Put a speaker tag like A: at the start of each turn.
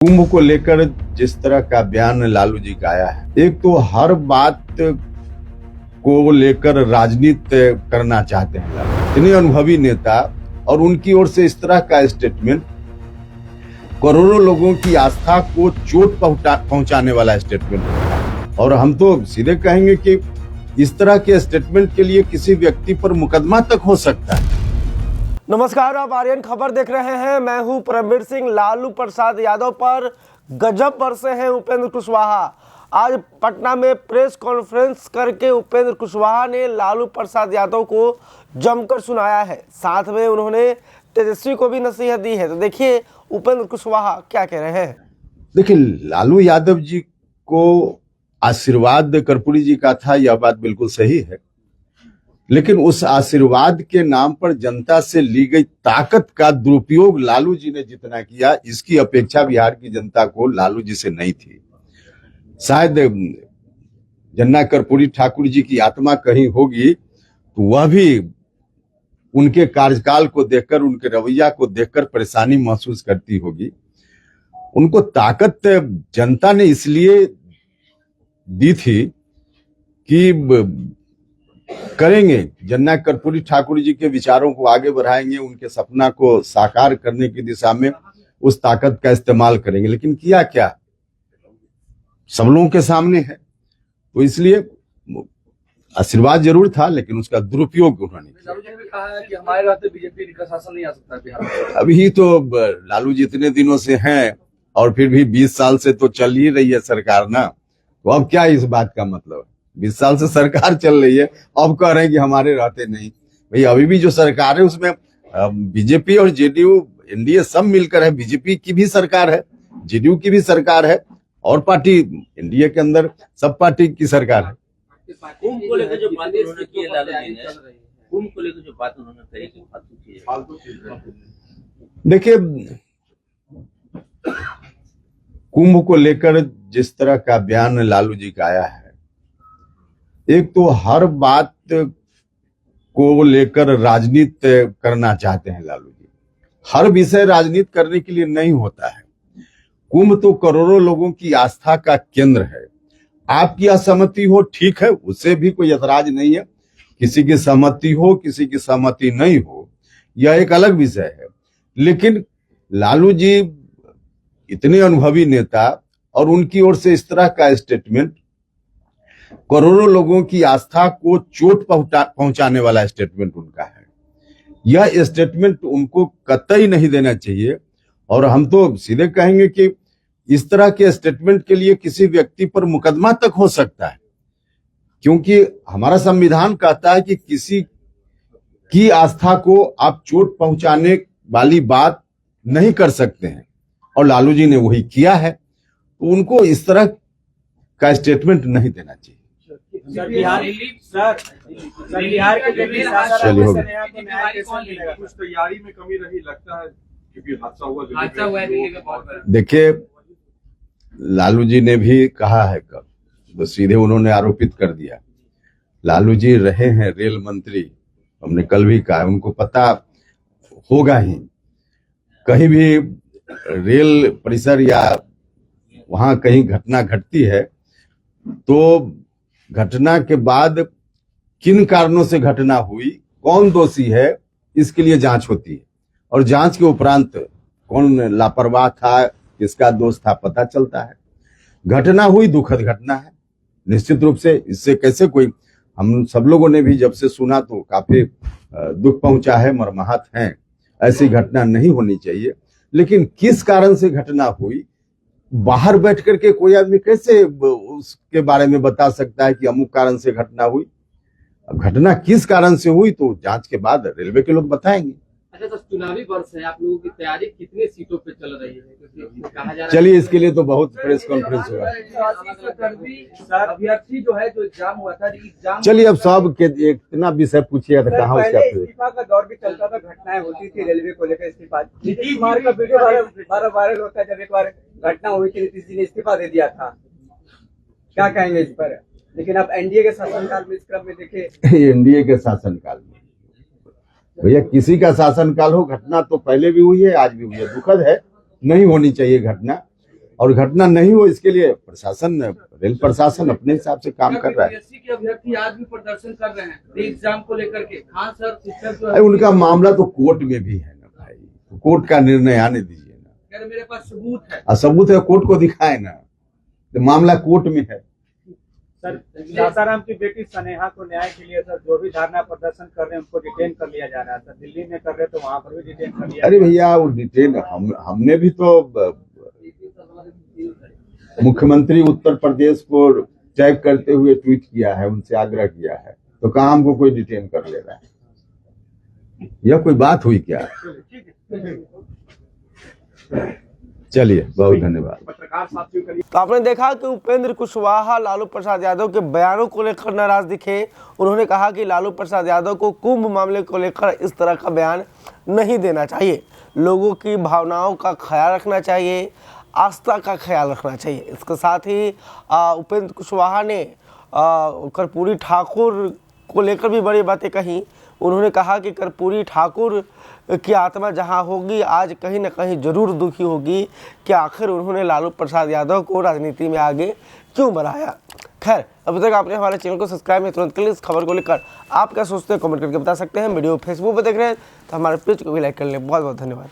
A: कुंभ को लेकर जिस तरह का बयान लालू जी का आया है, एक तो हर बात को लेकर राजनीति करना चाहते हैं लालू। इतने अनुभवी नेता और उनकी ओर से इस तरह का स्टेटमेंट करोड़ों लोगों की आस्था को चोट पहुंचाने वाला स्टेटमेंट है। और हम तो सीधे कहेंगे कि इस तरह के स्टेटमेंट के लिए किसी व्यक्ति पर मुकदमा तक हो सकता है।
B: नमस्कार, आप आर्यन खबर देख रहे हैं। मैं हूं परमवीर सिंह। लालू प्रसाद यादव पर गजब बरसे हैं उपेंद्र कुशवाहा। आज पटना में प्रेस कॉन्फ्रेंस करके उपेंद्र कुशवाहा ने लालू प्रसाद यादव को जमकर सुनाया है। साथ में उन्होंने तेजस्वी को भी नसीहत दी है। तो देखिए उपेंद्र कुशवाहा क्या कह रहे हैं।
A: देखिए, लालू यादव जी को आशीर्वाद कर्पूरी जी का था, यह बात बिल्कुल सही है, लेकिन उस आशीर्वाद के नाम पर जनता से ली गई ताकत का दुरुपयोग लालू जी ने जितना किया, इसकी अपेक्षा बिहार की जनता को लालू जी से नहीं थी। शायद जन्ना कर्पूरी ठाकुर जी की आत्मा कहीं होगी तो वह भी उनके कार्यकाल को देखकर, उनके रवैया को देखकर परेशानी महसूस करती होगी। उनको ताकत जनता ने इसलिए दी थी कि करेंगे, जन्ना कर्पूरी ठाकुर जी के विचारों को आगे बढ़ाएंगे, उनके सपना को साकार करने की दिशा में उस ताकत का इस्तेमाल करेंगे। लेकिन किया क्या, सब लोगों के सामने है। तो इसलिए आशीर्वाद जरूर था, लेकिन उसका दुरुपयोग उन्होंने किया।
C: लालू जी ने कहा है कि हमारे रहते बीजेपी का शासन नहीं आ सकता बिहार में।
A: अभी तो लालू जी इतने दिनों से हैं और फिर भी 20 साल से तो चल ही रही है सरकार ना, तो अब क्या इस बात का मतलब है? 20 साल से सरकार चल रही है, अब कह रहे हैं कि हमारे रहते नहीं। भाई अभी भी जो सरकार है उसमें बीजेपी और जेडीयू एनडीए सब मिलकर है। बीजेपी की भी सरकार है, जेडीयू की भी सरकार है और पार्टी एनडीए के अंदर सब पार्टी की सरकार है।
C: कुंभ को लेकर जो बातें उन्होंने की लालू जी ने, कुंभ को लेकर जो बात उन्होंने कही कि फालतू चीज।
A: देखिए, कुंभ को लेकर जिस तरह का बयान लालू जी का आया है, एक तो हर बात को लेकर राजनीति करना चाहते हैं लालू जी। हर विषय राजनीति करने के लिए नहीं होता है। कुंभ तो करोड़ों लोगों की आस्था का केंद्र है। आपकी असहमति हो, ठीक है, उससे भी कोई ऐतराज नहीं है। किसी की सहमति हो, किसी की सहमति नहीं हो, यह एक अलग विषय है। लेकिन लालू जी इतने अनुभवी नेता और उनकी ओर से इस तरह का स्टेटमेंट करोड़ों लोगों की आस्था को चोट पहुंचाने वाला स्टेटमेंट उनका है। यह स्टेटमेंट उनको कतई नहीं देना चाहिए। और हम तो सीधे कहेंगे कि इस तरह के स्टेटमेंट के लिए किसी व्यक्ति पर मुकदमा तक हो सकता है, क्योंकि हमारा संविधान कहता है कि किसी की आस्था को आप चोट पहुंचाने वाली बात नहीं कर सकते हैं, और लालू जी ने वही किया है। तो उनको इस तरह का स्टेटमेंट नहीं देना चाहिए।
C: बिहार के
A: चलिए हो गया।
D: कुछ तैयारी में कमी रही लगता है, क्योंकि हादसा हुआ दिल्ली में बहुत बड़ा।
A: देखिए, लालू जी ने भी कहा है, कब तो सीधे उन्होंने आरोपित कर दिया। लालू जी रहे हैं रेल मंत्री, हमने कल भी कहा, उनको पता होगा ही। कहीं भी रेल परिसर या वहां कहीं घटना घटती है तो घटना के बाद किन कारणों से घटना हुई, कौन दोषी है, इसके लिए जांच होती है। और जांच के उपरांत कौन लापरवाह था, किसका दोष था, पता चलता है। घटना हुई, दुखद घटना है निश्चित रूप से। इससे कैसे कोई, हम सब लोगों ने भी जब से सुना तो काफी दुख पहुंचा है, मर्माहत हैं। ऐसी घटना नहीं होनी चाहिए। लेकिन किस कारण से घटना हुई, बाहर बैठ करके कोई आदमी कैसे उसके बारे में बता सकता है कि अमुक कारण से घटना हुई? अब घटना किस कारण से हुई तो जांच के बाद रेलवे के लोग बताएंगे।
C: अच्छा, तो चुनावी वर्ष है, आप लोगों की तैयारी कितने सीटों पे चल रही है? क्योंकि कहा जा रहा है,
A: चलिए इसके लिए तो बहुत प्रेस कॉन्फ्रेंस हुआ।
C: अभ्यर्थी जो है, जो एग्जाम हुआ था, एग्जाम
A: चलिए अब सब के इतना विषय पूछिए तो कहाँ उसका
E: इस्तीफा का दौर भी चलता था, घटनाएं होती थी रेलवे को लेकर। इस्तीफा नीतीश कुमार का वीडियो बार वायरल होता है। जब एक बार घटना हुई थी, नीतीश जी ने इस्तीफा दे दिया था। क्या कहेंगे इस पर? लेकिन अब एनडीए के शासनकाल में, इस क्रम में देखिए,
A: एनडीए के शासनकाल में भैया किसी का शासनकाल हो, घटना तो पहले भी हुई है, आज भी हुई है, दुखद है, नहीं होनी चाहिए घटना। और घटना नहीं हो इसके लिए प्रशासन, रेल प्रशासन अपने हिसाब से काम कर रहा है।
F: बीपीएससी के अभ्यर्थी आज भी प्रदर्शन कर रहे हैं एग्जाम को लेकर के। हाँ सर, सिस्टम जो
A: अरे उनका मामला तो कोर्ट में भी है ना भाई, तो कोर्ट का निर्णय आने दीजिए ना।
F: है, मेरे पास सबूत है।
A: सबूत है, कोर्ट को दिखाए ना, तो मामला कोर्ट में है।
G: सर, सासाराम की बेटी स्नेहा को न्याय के लिए सर जो भी धरना प्रदर्शन कर रहे हैं उनको डिटेन कर लिया जा रहा है। सर दिल्ली में कर रहे तो वहाँ पर भी डिटेन कर लिया।
A: अरे भैया वो डिटेन हमने भी तो मुख्यमंत्री उत्तर प्रदेश को टैग करते हुए ट्वीट किया है, उनसे आग्रह किया है, तो कहाँ हमको कोई डिटेन कर ले रहा है? यह कोई बात हुई क्या? चलिए, बहुत धन्यवाद।
D: पत्रकार साथियों का
B: तो आपने देखा कि उपेंद्र कुशवाहा लालू प्रसाद यादव के बयानों को लेकर नाराज दिखे। उन्होंने कहा कि लालू प्रसाद यादव को कुंभ मामले को लेकर इस तरह का बयान नहीं देना चाहिए, लोगों की भावनाओं का ख्याल रखना चाहिए, आस्था का ख्याल रखना चाहिए। इसके साथ ही उपेंद्र कुशवाहा ने कर्पूरी ठाकुर को लेकर भी बड़ी बातें कही। उन्होंने कहा कि कर्पूरी ठाकुर की आत्मा जहां होगी आज कहीं ना कहीं जरूर दुखी होगी कि आखिर उन्होंने लालू प्रसाद यादव को राजनीति में आगे क्यों बढ़ाया। खैर, अभी तक आपने हमारे चैनल को सब्सक्राइब नहीं तुरंत के लिए इस खबर को लेकर आप क्या सोचते हैं कमेंट करके बता सकते हैं। वीडियो फेसबुक पर देख रहे हैं तो हमारे पेज को भी लाइक कर लें। बहुत बहुत धन्यवाद।